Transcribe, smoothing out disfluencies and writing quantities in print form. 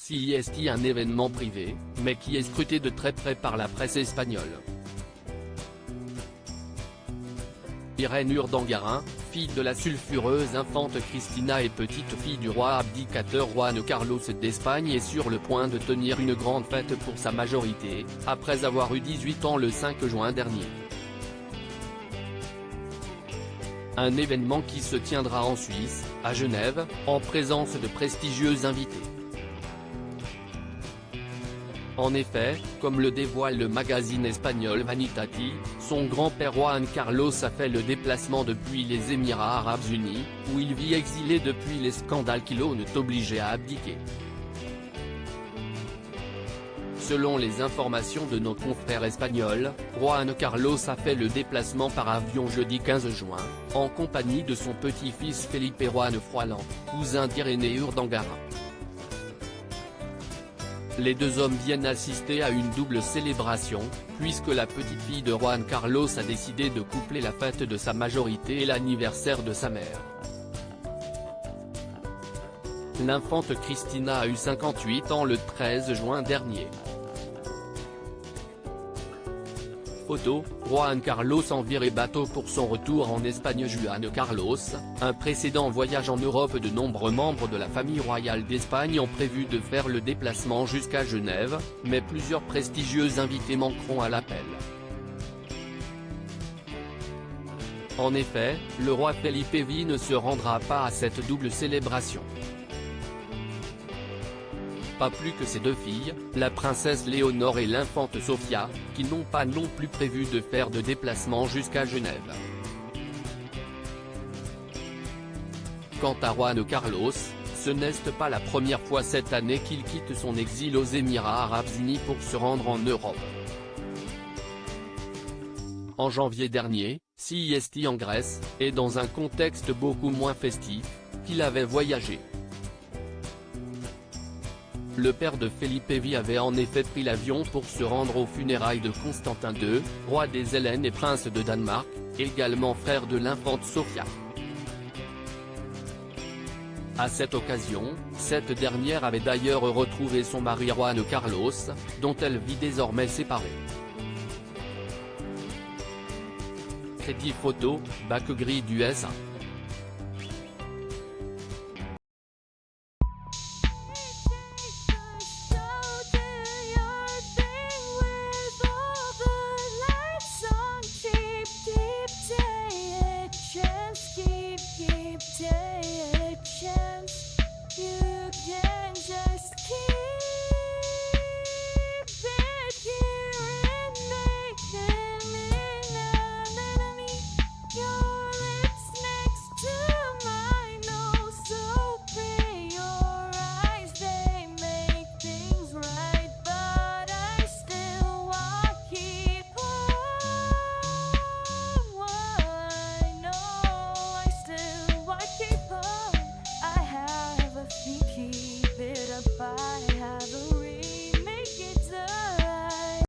CEST, un événement privé, mais qui est scruté de très près par la presse espagnole. Irène Urdangarin, fille de la sulfureuse infante Cristina et petite-fille du roi abdicateur Juan Carlos d'Espagne, est sur le point de tenir une grande fête pour sa majorité, après avoir eu 18 ans le 5 juin dernier. Un événement qui se tiendra en Suisse, à Genève, en présence de prestigieux invités. En effet, comme le dévoile le magazine espagnol Vanitati, son grand-père Juan Carlos a fait le déplacement depuis les Émirats arabes unis, où il vit exilé depuis les scandales qui l'ont obligé à abdiquer. Selon les informations de nos confrères espagnols, Juan Carlos a fait le déplacement par avion jeudi 15 juin, en compagnie de son petit-fils Felipe Juan Froilán, cousin d'Irène Urdangarin. Les deux hommes viennent assister à une double célébration, puisque la petite-fille de Juan Carlos a décidé de coupler la fête de sa majorité et l'anniversaire de sa mère. L'infante Cristina a eu 58 ans le 13 juin dernier. Photo, Juan Carlos enviré bateau pour son retour en Espagne. Juan Carlos, un précédent voyage en Europe. De nombreux membres de la famille royale d'Espagne ont prévu de faire le déplacement jusqu'à Genève, mais plusieurs prestigieux invités manqueront à l'appel. En effet, le roi Felipe ne se rendra pas à cette double célébration. Pas plus que ses deux filles, la princesse Léonore et l'infante Sofia, qui n'ont pas non plus prévu de faire de déplacement jusqu'à Genève. Quant à Juan Carlos, ce n'est pas la première fois cette année qu'il quitte son exil aux Émirats arabes unis pour se rendre en Europe. En janvier dernier, CEST en Grèce, et dans un contexte beaucoup moins festif, qu'il avait voyagé. Le père de Felipe avait en effet pris l'avion pour se rendre aux funérailles de Constantin II, roi des Hellènes et prince de Danemark, également frère de l'infante Sofia. À cette occasion, cette dernière avait d'ailleurs retrouvé son mari Juan Carlos, dont elle vit désormais séparée. Crédit photo, bac gris du SA.